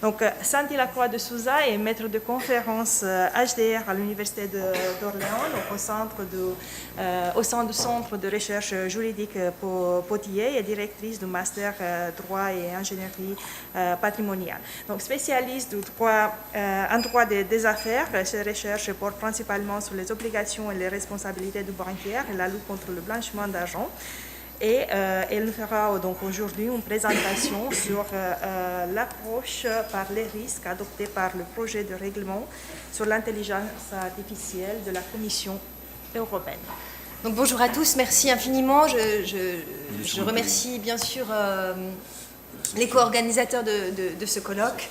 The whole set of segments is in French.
Donc, Santi Lacroix de Souza est maître de conférence HDR à l'Université d'Orléans, au sein du Centre de recherche juridique Potier et directrice du master droit et ingénierie patrimoniale. Donc, spécialiste du droit, en droit des affaires, ses recherches portent principalement sur les obligations et les responsabilités du banquier et la lutte contre le blanchiment d'argent. Et elle nous fera donc aujourd'hui une présentation sur l'approche par les risques adoptés par le projet de règlement sur l'intelligence artificielle de la Commission européenne. Donc bonjour à tous, merci infiniment. Je remercie bien sûr les co-organisateurs de ce colloque,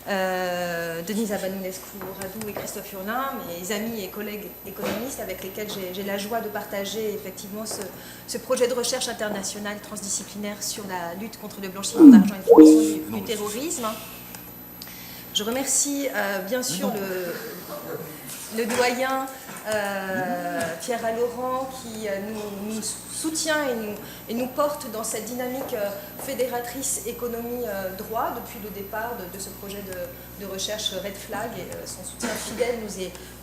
Denise Abanounescu-Radou et Christophe Hurlin, mes amis et collègues économistes avec lesquels j'ai la joie de partager effectivement ce projet de recherche internationale transdisciplinaire sur la lutte contre le blanchiment d'argent et la financement du terrorisme. Je remercie bien sûr le doyen Pierre Laurent qui nous soutient et nous porte dans cette dynamique fédératrice économie-droit depuis le départ de ce projet de recherche Red Flag, et son soutien fidèle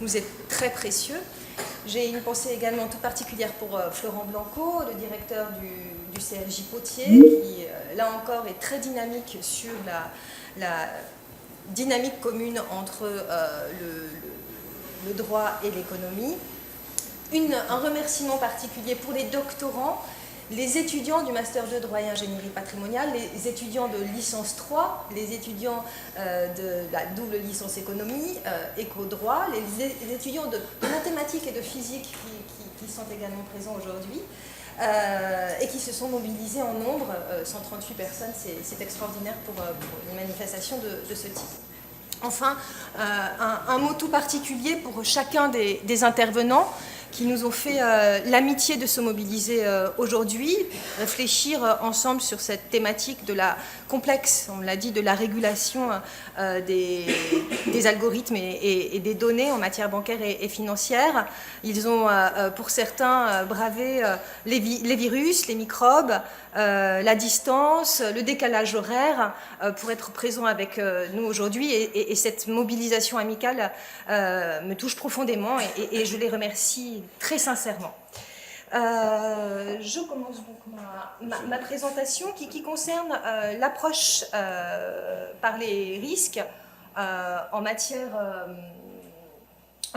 nous est très précieux. J'ai une pensée également toute particulière pour Florent Blanco, le directeur du CRJ Potier, qui là encore est très dynamique sur la dynamique commune entre le droit et l'économie. Un remerciement particulier pour les doctorants, les étudiants du Master 2 droit et ingénierie patrimoniale, les étudiants de licence 3, les étudiants de la double licence économie, éco-droit, les étudiants de mathématiques et de physique qui sont également présents aujourd'hui et qui se sont mobilisés en nombre, 138 personnes, c'est extraordinaire pour une manifestation de ce type. Enfin, un mot tout particulier pour chacun des intervenants qui nous ont fait l'amitié de se mobiliser aujourd'hui, réfléchir ensemble sur cette thématique de la complexe, on l'a dit, de la régulation des algorithmes et des données en matière bancaire et financière. Ils ont, pour certains, bravé les virus, les microbes, la distance, le décalage horaire pour être présents avec nous aujourd'hui. Et cette mobilisation amicale me touche profondément et je les remercie très sincèrement. Je commence donc ma présentation qui concerne l'approche par les risques en matière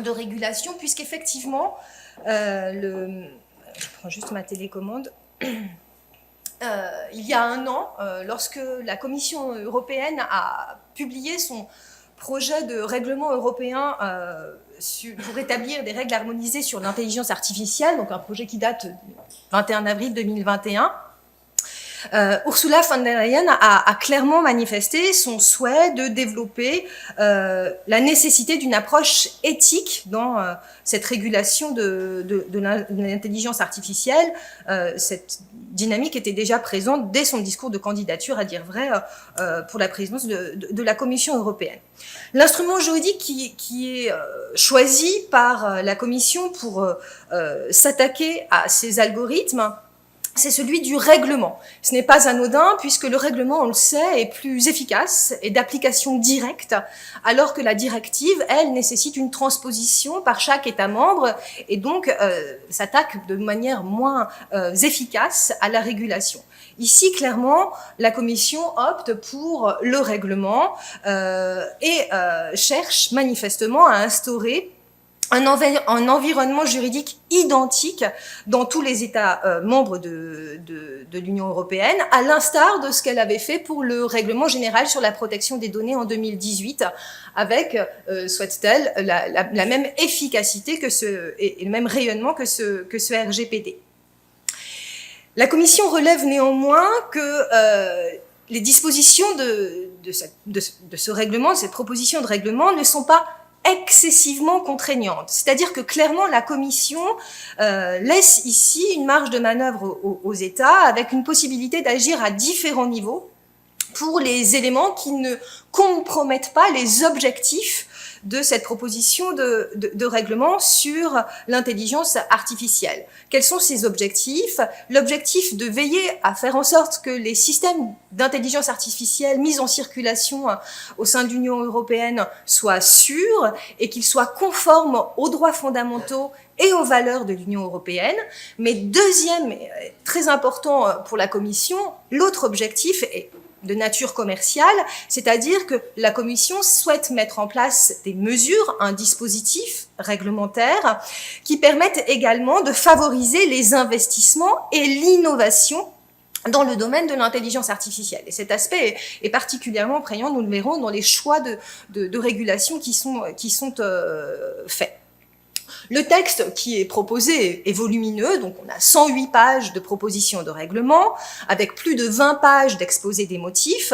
de régulation, puisqu'effectivement, je prends juste ma télécommande. Il y a un an, lorsque la Commission européenne a publié son projet de règlement européen pour établir des règles harmonisées sur l'intelligence artificielle, donc un projet qui date du 21 avril 2021, Ursula von der Leyen a clairement manifesté son souhait de développer la nécessité d'une approche éthique dans cette régulation de l'intelligence artificielle. Cette dynamique était déjà présente dès son discours de candidature, à dire vrai, pour la présidence de la Commission européenne. L'instrument juridique qui est choisi par la Commission pour s'attaquer à ces algorithmes, c'est celui du règlement. Ce n'est pas anodin puisque le règlement, on le sait, est plus efficace et d'application directe, alors que la directive, elle, nécessite une transposition par chaque État membre et donc s'attaque de manière moins efficace à la régulation. Ici, clairement, la Commission opte pour le règlement et cherche manifestement à instaurer un environnement juridique identique dans tous les États membres de l'Union européenne, à l'instar de ce qu'elle avait fait pour le règlement général sur la protection des données en 2018, avec, souhaite-t-elle, la même efficacité et le même rayonnement que ce RGPD. La Commission relève néanmoins que les dispositions de ce règlement, de cette proposition de règlement, ne sont pas excessivement contraignante. C'est-à-dire que clairement, la Commission laisse ici une marge de manœuvre aux États avec une possibilité d'agir à différents niveaux pour les éléments qui ne compromettent pas les objectifs de cette proposition de règlement sur l'intelligence artificielle. Quels sont ses objectifs? L'objectif de veiller à faire en sorte que les systèmes d'intelligence artificielle mis en circulation au sein de l'Union européenne soient sûrs et qu'ils soient conformes aux droits fondamentaux et aux valeurs de l'Union européenne. Mais deuxième, très important pour la Commission, l'autre objectif est de nature commerciale, c'est-à-dire que la Commission souhaite mettre en place des mesures, un dispositif réglementaire qui permettent également de favoriser les investissements et l'innovation dans le domaine de l'intelligence artificielle. Et cet aspect est particulièrement prégnant, nous le verrons, dans les choix de régulation qui sont faits. Le texte qui est proposé est volumineux, donc on a 108 pages de propositions de règlement, avec plus de 20 pages d'exposé des motifs,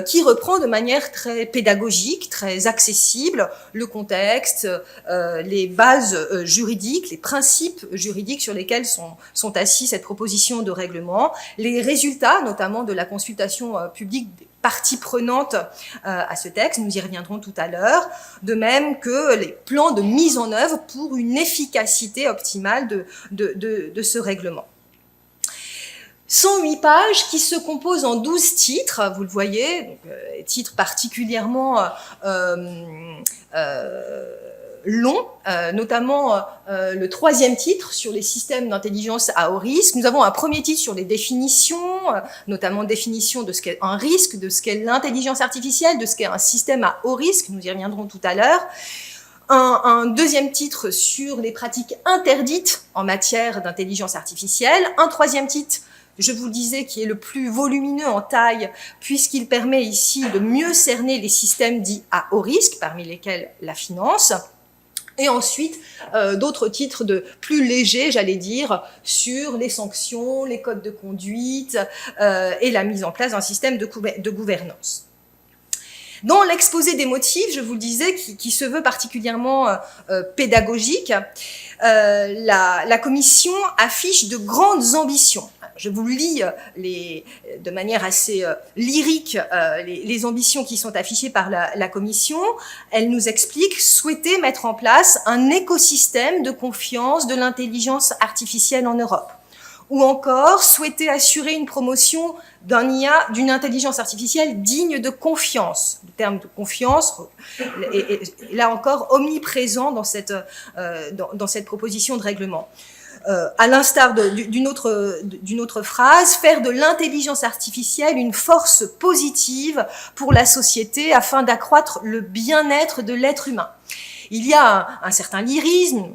qui reprend de manière très pédagogique, très accessible, le contexte, les bases juridiques, les principes juridiques sur lesquels sont assis cette proposition de règlement, les résultats, notamment de la consultation publique des parties prenantes à ce texte, nous y reviendrons tout à l'heure, de même que les plans de mise en œuvre pour une efficacité optimale de ce règlement. 108 pages qui se composent en 12 titres, vous le voyez, donc, titres particulièrement long, notamment le troisième titre sur les systèmes d'intelligence à haut risque. Nous avons un premier titre sur les définitions, notamment définition de ce qu'est un risque, de ce qu'est l'intelligence artificielle, de ce qu'est un système à haut risque, nous y reviendrons tout à l'heure. Un deuxième titre sur les pratiques interdites en matière d'intelligence artificielle. Un troisième titre, je vous le disais, qui est le plus volumineux en taille, puisqu'il permet ici de mieux cerner les systèmes dits à haut risque, parmi lesquels la finance. Et ensuite, d'autres titres plus légers, j'allais dire, sur les sanctions, les codes de conduite et la mise en place d'un système de gouvernance. Dans l'exposé des motifs, je vous le disais, qui se veut particulièrement pédagogique, la Commission affiche de grandes ambitions. Je vous lis de manière assez lyrique les ambitions qui sont affichées par la Commission. Elle nous explique souhaiter mettre en place un écosystème de confiance de l'intelligence artificielle en Europe. Ou encore souhaiter assurer une promotion d'une intelligence artificielle digne de confiance. Le terme de confiance est là encore omniprésent dans cette proposition de règlement. À l'instar d'une autre phrase, faire de l'intelligence artificielle une force positive pour la société afin d'accroître le bien-être de l'être humain. Il y a un certain lyrisme.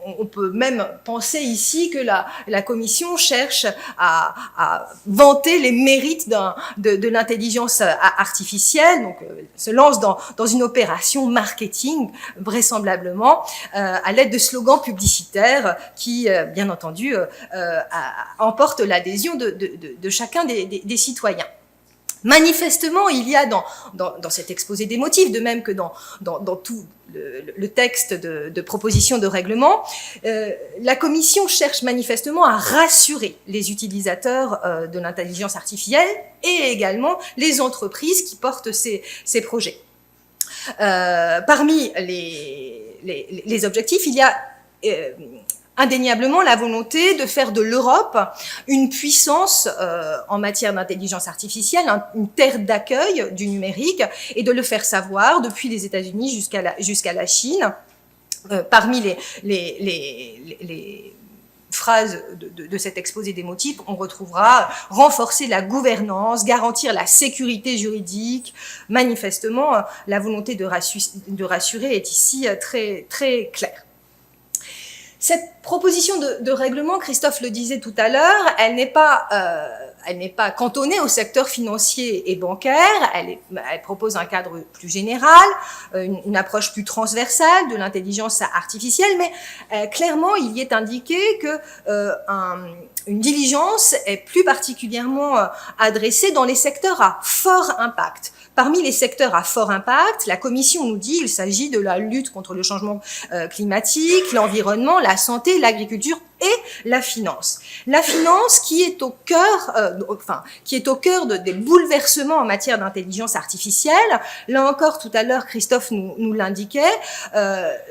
On peut même penser ici que la Commission cherche à vanter les mérites de l'intelligence artificielle, donc se lance dans une opération marketing, vraisemblablement, à l'aide de slogans publicitaires qui, bien entendu, emportent l'adhésion de chacun des citoyens. Manifestement, il y a dans cet exposé des motifs, de même que dans tout le texte de proposition de règlement, la Commission cherche manifestement à rassurer les utilisateurs de l'intelligence artificielle et également les entreprises qui portent ces projets. Parmi les objectifs, il y a indéniablement la volonté de faire de l'Europe une puissance en matière d'intelligence artificielle, une terre d'accueil du numérique, et de le faire savoir depuis les États-Unis jusqu'à la Chine. Parmi les phrases de cet exposé des motifs, on retrouvera renforcer la gouvernance, garantir la sécurité juridique. Manifestement, la volonté de rassurer est ici très, très claire. Cette proposition de règlement, Christophe le disait tout à l'heure, elle n'est pas cantonnée au secteur financier et bancaire, elle propose un cadre plus général, une approche plus transversale de l'intelligence artificielle, mais clairement, il y est indiqué que une diligence est plus particulièrement adressée dans les secteurs à fort impact. Parmi les secteurs à fort impact, la Commission nous dit qu'il s'agit de la lutte contre le changement climatique, l'environnement, la santé, l'agriculture et la finance. La finance qui est au cœur, des bouleversements en matière d'intelligence artificielle. Là encore, tout à l'heure, Christophe nous l'indiquait,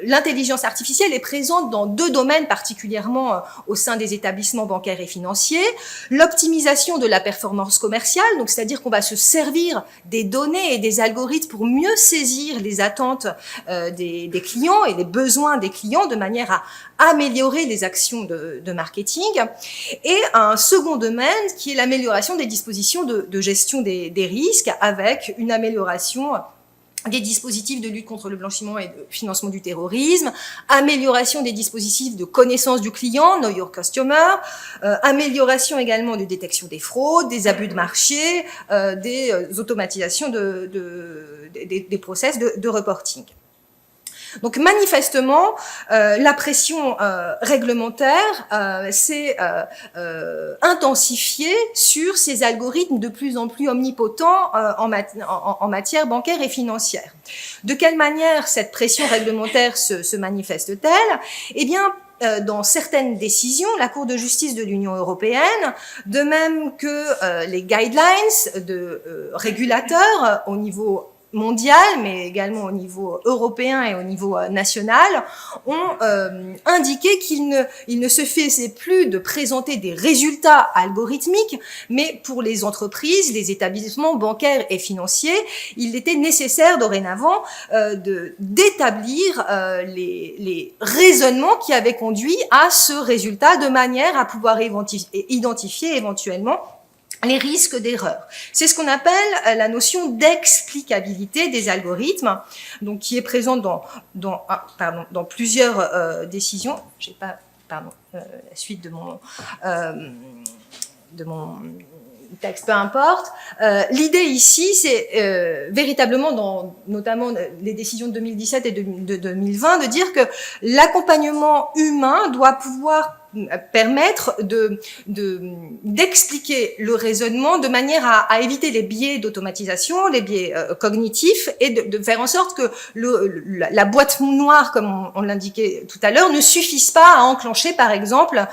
l'intelligence artificielle est présente dans deux domaines particulièrement au sein des établissements bancaires et financiers. L'optimisation de la performance commerciale, donc c'est-à-dire qu'on va se servir des données et des algorithmes pour mieux saisir les attentes des clients et les besoins des clients de manière à améliorer les actions de marketing. Et un second domaine qui est l'amélioration des dispositions de gestion des risques avec une amélioration des dispositifs de lutte contre le blanchiment et de financement du terrorisme, amélioration des dispositifs de connaissance du client, Know Your Customer, amélioration également de détection des fraudes, des abus de marché, des automatisations des process de reporting. Donc manifestement, la pression réglementaire s'est intensifiée sur ces algorithmes de plus en plus omnipotents en matière bancaire et financière. De quelle manière cette pression réglementaire se manifeste-t-elle? Eh bien, dans certaines décisions, la Cour de justice de l'Union européenne, de même que les guidelines de régulateurs au niveau mondial, mais également au niveau européen et au niveau national, ont indiqué qu'il ne suffisait plus de présenter des résultats algorithmiques, mais pour les entreprises, les établissements bancaires et financiers, il était nécessaire dorénavant d'établir les raisonnements qui avaient conduit à ce résultat de manière à pouvoir identifier éventuellement les risques d'erreur. C'est ce qu'on appelle la notion d'explicabilité des algorithmes, donc qui est présente dans plusieurs décisions. J'ai pas, la suite de mon texte, peu importe. L'idée ici, c'est véritablement, notamment les décisions de 2017 et de 2020, de dire que l'accompagnement humain doit pouvoir permettre d'expliquer le raisonnement de manière à éviter les biais d'automatisation, les biais cognitifs, et de faire en sorte que la boîte noire, comme on l'indiquait tout à l'heure, ne suffise pas à enclencher, par exemple,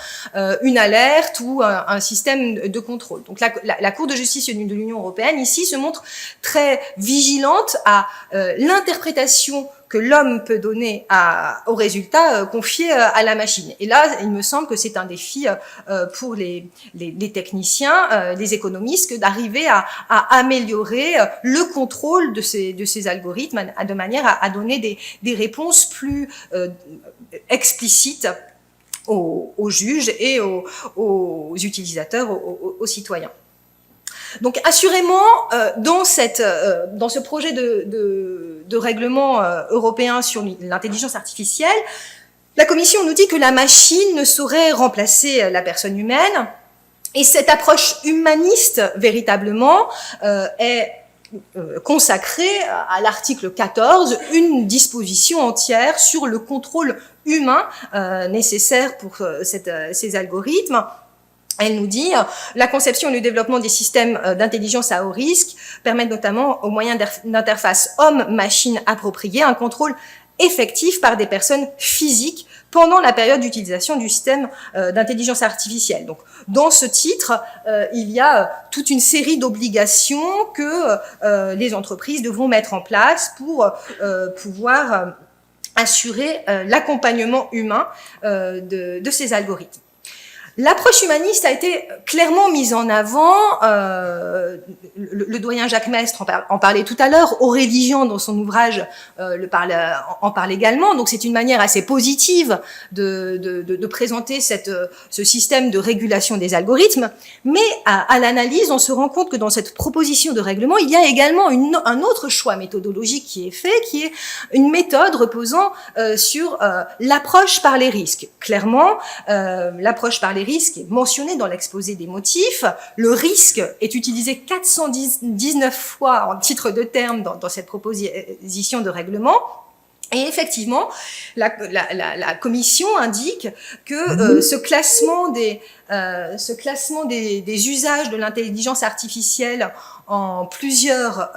une alerte ou un système de contrôle. Donc la Cour de justice de l'Union européenne, ici, se montre très vigilante à l'interprétation que l'homme peut donner aux résultats confiés à la machine. Et là, il me semble que c'est un défi pour les techniciens, les économistes, que d'arriver à améliorer le contrôle de ces algorithmes de manière à donner des réponses plus explicites aux juges et aux utilisateurs, aux citoyens. Donc assurément, dans ce projet de règlement européen sur l'intelligence artificielle, la Commission nous dit que la machine ne saurait remplacer la personne humaine, et cette approche humaniste, véritablement, est consacrée à l'article 14, une disposition entière sur le contrôle humain nécessaire pour ces algorithmes. Elle nous dit la conception et le développement des systèmes d'intelligence à haut risque permettent notamment, au moyen d'interfaces homme-machine appropriées, un contrôle effectif par des personnes physiques pendant la période d'utilisation du système d'intelligence artificielle. Donc, dans ce titre, il y a toute une série d'obligations que les entreprises devront mettre en place pour pouvoir assurer l'accompagnement humain de ces algorithmes. L'approche humaniste a été clairement mise en avant, le doyen Jacques Mestre en parlait tout à l'heure, Aurélie Jean dans son ouvrage en parle également, donc c'est une manière assez positive de présenter ce système de régulation des algorithmes, mais à l'analyse, on se rend compte que dans cette proposition de règlement, il y a également un autre choix méthodologique qui est fait, qui est une méthode reposant sur l'approche par les risques. Clairement, l'approche par les risque est mentionné dans l'exposé des motifs. Le risque est utilisé 419 fois en titre de terme dans cette proposition de règlement. Et effectivement, la commission indique que ce classement des usages de l'intelligence artificielle en plusieurs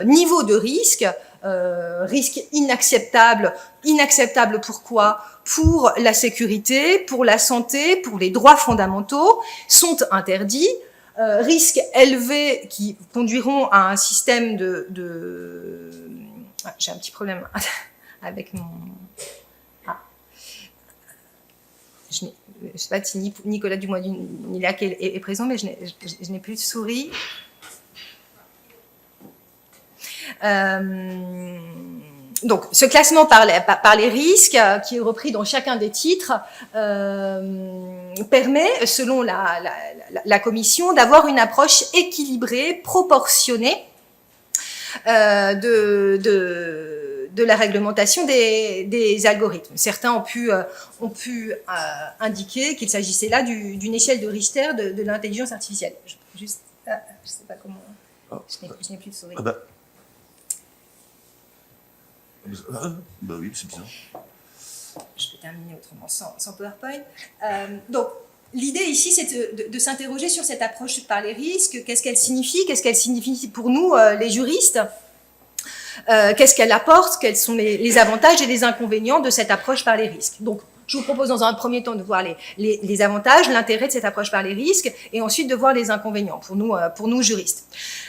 niveaux de risque, risque inacceptable. Inacceptable pourquoi? Pour la sécurité, pour la santé, pour les droits fondamentaux, sont interdits. Risques élevés qui conduiront à un système Ah, j'ai un petit problème avec mon... Ah. Je ne sais pas si Nicolas Dumois-Nillac est présent, mais je n'ai plus de souris. Donc, ce classement par les risques, qui est repris dans chacun des titres, permet, selon la commission, d'avoir une approche équilibrée, proportionnée de la réglementation des algorithmes. Certains ont pu indiquer qu'il s'agissait là d'une échelle de Richter de l'intelligence artificielle. Je ne sais pas comment... Je n'ai plus de souris. Bah oui, c'est bien. Je peux terminer autrement sans PowerPoint. Donc, l'idée ici, c'est de s'interroger sur cette approche par les risques. Qu'est-ce qu'elle signifie pour nous, les juristes? Qu'est-ce qu'elle apporte? Quels sont les avantages et les inconvénients de cette approche par les risques? Donc, je vous propose dans un premier temps de voir les avantages, l'intérêt de cette approche par les risques, et ensuite de voir les inconvénients pour nous juristes.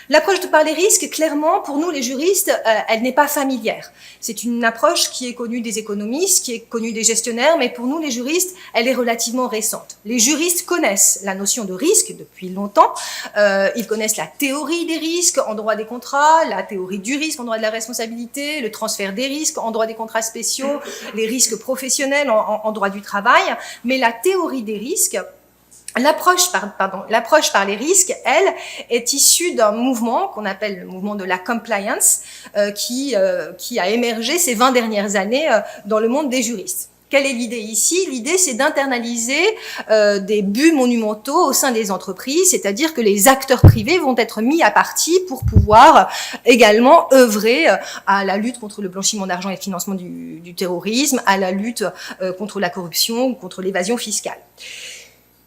L'approche par les risques, clairement, pour nous les juristes, elle n'est pas familière. C'est une approche qui est connue des économistes, qui est connue des gestionnaires, mais pour nous les juristes, elle est relativement récente. Les juristes connaissent la notion de risque depuis longtemps. Ils connaissent la théorie des risques en droit des contrats, la théorie du risque en droit de la responsabilité, le transfert des risques en droit des contrats spéciaux, les risques professionnels en droit du travail, mais la théorie des risques, l'approche par les risques, elle, est issue d'un mouvement qu'on appelle le mouvement de la compliance, qui a émergé ces 20 dernières années dans le monde des juristes. Quelle est l'idée ici? L'idée, c'est d'internaliser des buts monumentaux au sein des entreprises, c'est-à-dire que les acteurs privés vont être mis à partie pour pouvoir également œuvrer à la lutte contre le blanchiment d'argent et le financement du terrorisme, à la lutte contre la corruption ou contre l'évasion fiscale.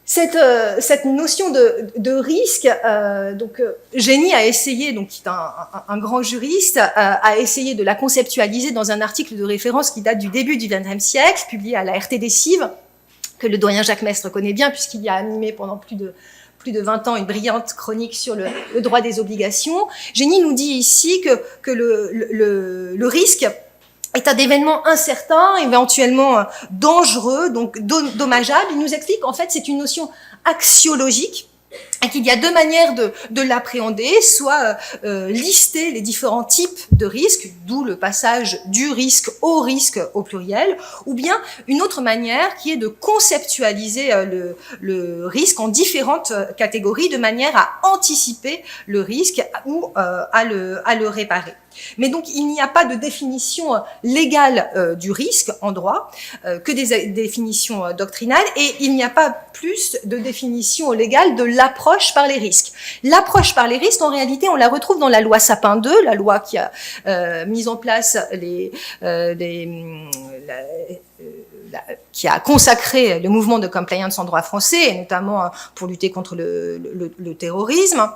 Cette notion de risque, Génie a essayé, donc qui est un grand juriste, a essayé de la conceptualiser dans un article de référence qui date du début du XXe siècle, publié à la RTD-CIV, que le doyen Jacques Mestre connaît bien puisqu'il y a animé pendant plus de 20 ans une brillante chronique sur le droit des obligations. Génie nous dit ici que le risque est un événement incertain, éventuellement dangereux, donc dommageable. Il nous explique qu'en fait, c'est une notion axiologique et qu'il y a deux manières de l'appréhender, soit lister les différents types de risques, d'où le passage du risque au pluriel, ou bien une autre manière qui est de conceptualiser le risque en différentes catégories de manière à anticiper le risque ou à le réparer. Mais donc, il n'y a pas de définition légale du risque en droit, que des définitions doctrinales, et il n'y a pas plus de définition légale de l'approche par les risques. L'approche par les risques, en réalité, on la retrouve dans la loi Sapin 2, la loi qui a mis en place qui a consacré le mouvement de compliance en droit français, et notamment pour lutter contre le terrorisme.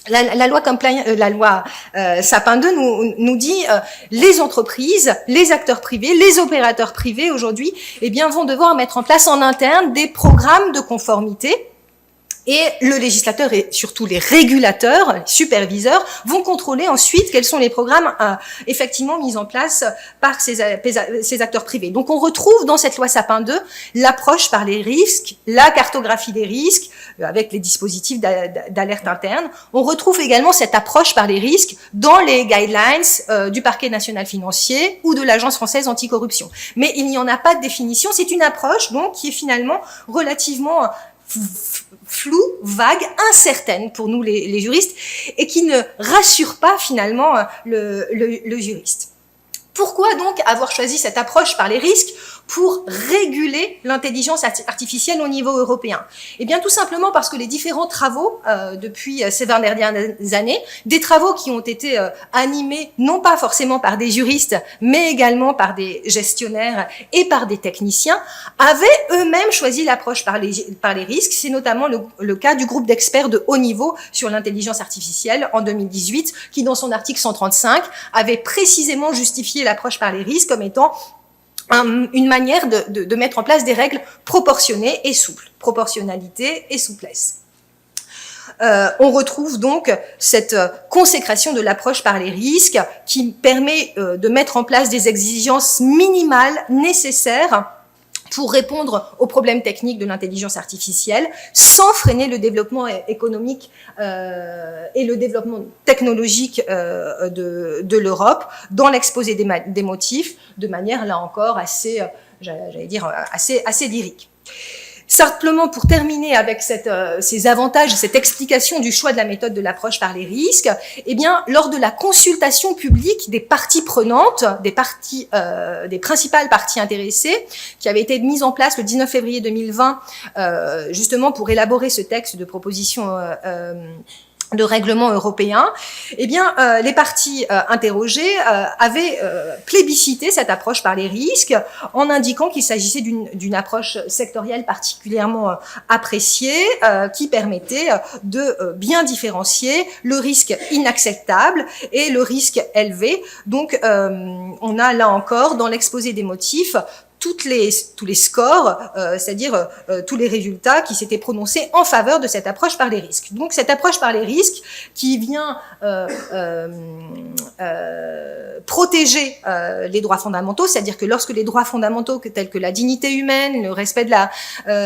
La loi Sapin 2 nous dit les entreprises, les acteurs privés, les opérateurs privés aujourd'hui, vont devoir mettre en place en interne des programmes de conformité. Et le législateur et surtout les régulateurs, les superviseurs, vont contrôler ensuite quels sont les programmes effectivement mis en place par ces acteurs privés. Donc on retrouve dans cette loi Sapin 2 l'approche par les risques, la cartographie des risques, avec les dispositifs d'alerte interne. On retrouve également cette approche par les risques dans les guidelines du parquet national financier ou de l'Agence française anticorruption. Mais il n'y en a pas de définition, c'est une approche donc qui est finalement relativement floue, vague, incertaine pour nous les juristes et qui ne rassure pas finalement le juriste. Pourquoi donc avoir choisi cette approche par les risques? pour réguler l'intelligence artificielle au niveau européen? Eh bien, tout simplement parce que les différents travaux depuis ces 20 dernières années, des travaux qui ont été animés non pas forcément par des juristes, mais également par des gestionnaires et par des techniciens, avaient eux-mêmes choisi l'approche par les risques. C'est notamment le cas du groupe d'experts de haut niveau sur l'intelligence artificielle en 2018, qui dans son article 135 avait précisément justifié l'approche par les risques comme étant une manière de mettre en place des règles proportionnées et souples. Proportionnalité et souplesse. On retrouve donc cette consécration de l'approche par les risques qui permet de mettre en place des exigences minimales nécessaires pour répondre aux problèmes techniques de l'intelligence artificielle sans freiner le développement économique et le développement technologique de l'Europe dans l'exposé des motifs, de manière là encore assez, j'allais dire, assez lyrique. Simplement pour terminer avec ces avantages, cette explication du choix de la méthode de l'approche par les risques, eh bien, lors de la consultation publique des parties prenantes, des principales parties intéressées, qui avait été mise en place le 19 février 2020, justement pour élaborer ce texte de proposition de règlement européen, eh bien, les parties interrogées avaient plébiscité cette approche par les risques en indiquant qu'il s'agissait d'une approche sectorielle particulièrement appréciée qui permettait de bien différencier le risque inacceptable et le risque élevé. Donc, on a là encore, dans l'exposé des motifs, tous les scores, c'est-à-dire tous les résultats qui s'étaient prononcés en faveur de cette approche par les risques. Donc cette approche par les risques qui vient protéger les droits fondamentaux, c'est-à-dire que lorsque les droits fondamentaux tels que la dignité humaine, le respect de la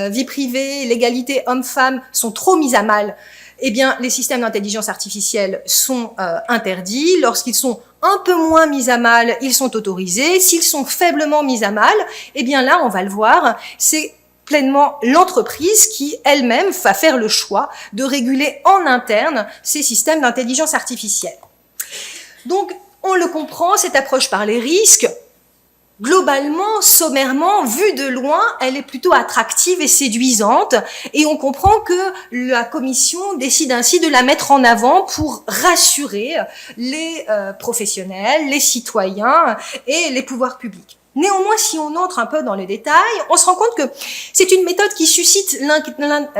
vie privée, l'égalité homme-femme sont trop mis à mal, eh bien les systèmes d'intelligence artificielle sont interdits. Lorsqu'ils sont un peu moins mis à mal, ils sont autorisés. S'ils sont faiblement mis à mal, eh bien là, on va le voir, c'est pleinement l'entreprise qui, elle-même, va faire le choix de réguler en interne ces systèmes d'intelligence artificielle. Donc, on le comprend, cette approche par les risques, globalement, sommairement, vue de loin, elle est plutôt attractive et séduisante, et on comprend que la Commission décide ainsi de la mettre en avant pour rassurer les professionnels, les citoyens et les pouvoirs publics. Néanmoins, si on entre un peu dans les détails, on se rend compte que c'est une méthode qui suscite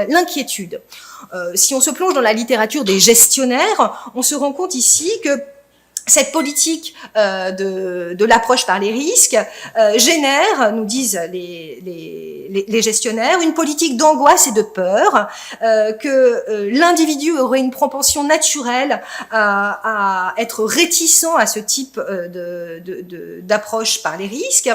l'inquiétude. Si on se plonge dans la littérature des gestionnaires, on se rend compte ici que cette politique de l'approche par les risques génère, nous disent les gestionnaires, une politique d'angoisse et de peur, que l'individu aurait une propension naturelle à être réticent à ce type d'approche par les risques.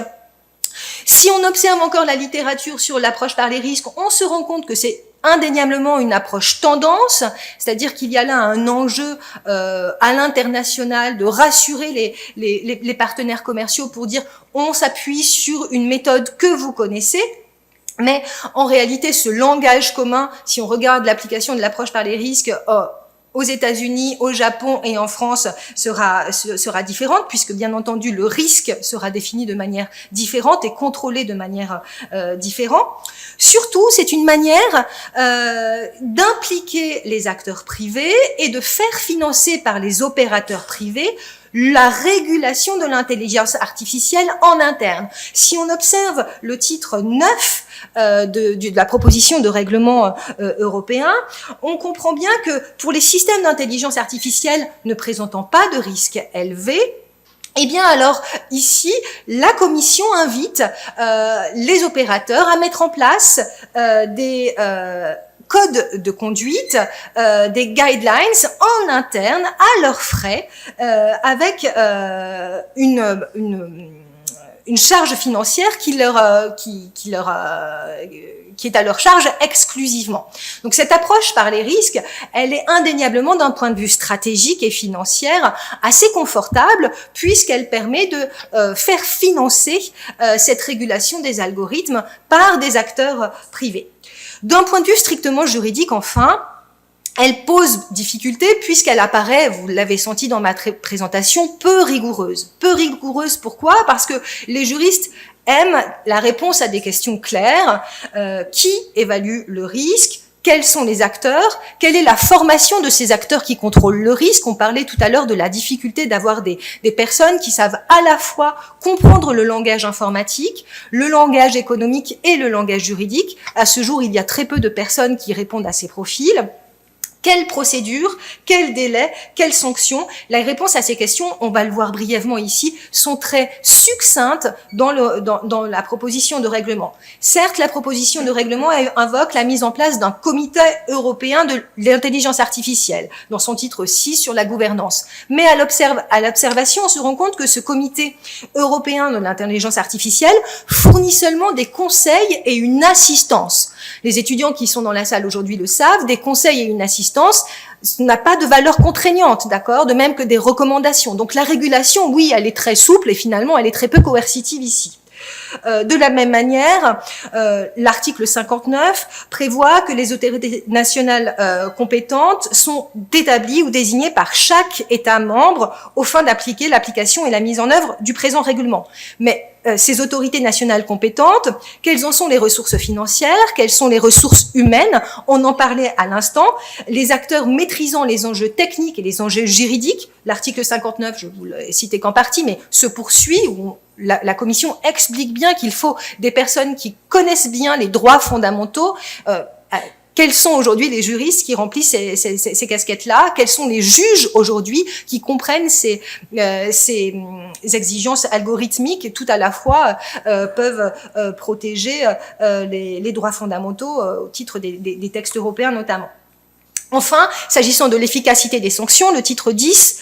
Si on observe encore la littérature sur l'approche par les risques, on se rend compte que c'est indéniablement une approche tendance, c'est-à-dire qu'il y a là un enjeu à l'international de rassurer les partenaires commerciaux pour dire on s'appuie sur une méthode que vous connaissez. Mais en réalité, ce langage commun, si on regarde l'application de l'approche par les risques aux États-Unis, au Japon et en France sera différente, puisque bien entendu le risque sera défini de manière différente et contrôlé de manière différente. Surtout, c'est une manière d'impliquer les acteurs privés et de faire financer par les opérateurs privés la régulation de l'intelligence artificielle en interne. Si on observe le titre 9 de la proposition de règlement européen, on comprend bien que pour les systèmes d'intelligence artificielle ne présentant pas de risque élevé, eh bien alors ici, la Commission invite les opérateurs à mettre en place des codes de conduite, des guidelines en interne à leurs frais, avec une charge financière qui est à leur charge exclusivement. Donc cette approche par les risques, elle est indéniablement d'un point de vue stratégique et financier assez confortable puisqu'elle permet de faire financer cette régulation des algorithmes par des acteurs privés. D'un point de vue strictement juridique, enfin, elle pose difficulté puisqu'elle apparaît, vous l'avez senti dans ma présentation, peu rigoureuse. Peu rigoureuse, pourquoi? Parce que les juristes aiment la réponse à des questions claires. Qui évalue le risque? Quels sont les acteurs? Quelle est la formation de ces acteurs qui contrôlent le risque? On parlait tout à l'heure de la difficulté d'avoir des personnes qui savent à la fois comprendre le langage informatique, le langage économique et le langage juridique. À ce jour, il y a très peu de personnes qui répondent à ces profils. Quelle procédure, quel délai, quelles sanctions? Les réponses à ces questions, on va le voir brièvement ici, sont très succinctes dans la proposition de règlement. Certes, la proposition de règlement invoque la mise en place d'un comité européen de l'intelligence artificielle, dans son titre 6 sur la gouvernance. Mais à l'observation, on se rend compte que ce comité européen de l'intelligence artificielle fournit seulement des conseils et une assistance. Les étudiants qui sont dans la salle aujourd'hui le savent, des conseils et une assistance n'a pas de valeur contraignante, d'accord, de même que des recommandations. Donc la régulation, oui, elle est très souple et finalement elle est très peu coercitive ici. De la même manière, l'article 59 prévoit que les autorités nationales compétentes sont établies ou désignées par chaque État membre aux fins d'appliquer l'application et la mise en œuvre du présent règlement. Mais ces autorités nationales compétentes, quelles en sont les ressources financières, quelles sont les ressources humaines? On en parlait à l'instant. Les acteurs maîtrisant les enjeux techniques et les enjeux juridiques, l'article 59, je vous l'ai cité qu'en partie, mais se poursuit, où la Commission explique bien qu'il faut des personnes qui connaissent bien les droits fondamentaux. Quels sont aujourd'hui les juristes qui remplissent ces casquettes-là? Quels sont les juges aujourd'hui qui comprennent ces exigences algorithmiques tout à la fois peuvent protéger les droits fondamentaux au titre des textes européens notamment? Enfin, s'agissant de l'efficacité des sanctions, le titre 10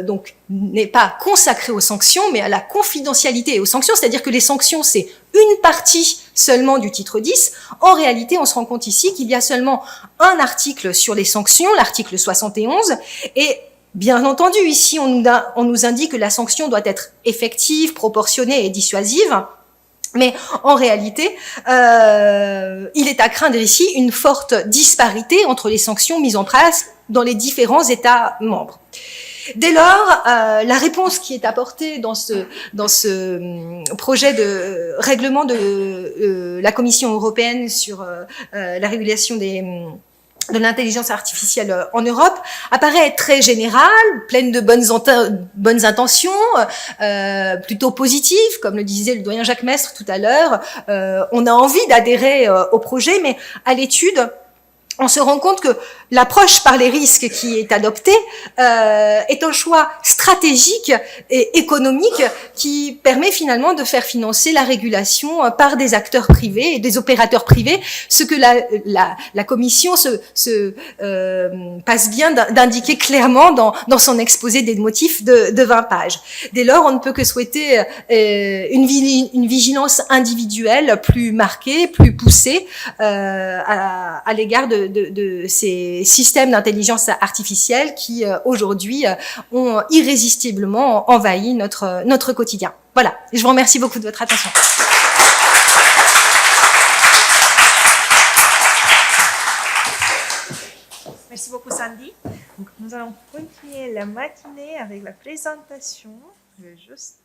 donc n'est pas consacré aux sanctions, mais à la confidentialité et aux sanctions, c'est-à-dire que les sanctions, c'est une partie seulement du titre 10. En réalité, on se rend compte ici qu'il y a seulement un article sur les sanctions, l'article 71, et bien entendu, ici, on nous indique que la sanction doit être effective, proportionnée et dissuasive. Mais en réalité, il est à craindre ici une forte disparité entre les sanctions mises en place dans les différents États membres. Dès lors, la réponse qui est apportée dans ce projet de règlement de la Commission européenne sur la régulation de l'intelligence artificielle en Europe apparaît être très générale, pleine de bonnes intentions, plutôt positives, comme le disait le doyen Jacques Mestre tout à l'heure. On a envie d'adhérer au projet, mais à l'étude, on se rend compte que l'approche par les risques qui est adoptée est un choix stratégique et économique qui permet finalement de faire financer la régulation par des acteurs privés et des opérateurs privés, ce que la Commission se passe bien d'indiquer clairement dans son exposé des motifs de 20 pages. Dès lors, on ne peut que souhaiter une vigilance individuelle plus marquée, plus poussée à l'égard de ces systèmes d'intelligence artificielle qui, aujourd'hui, ont irrésistiblement envahi notre quotidien. Voilà, je vous remercie beaucoup de votre attention. Merci beaucoup Sandy. Donc, nous allons continuer la matinée avec la présentation. Je vais juste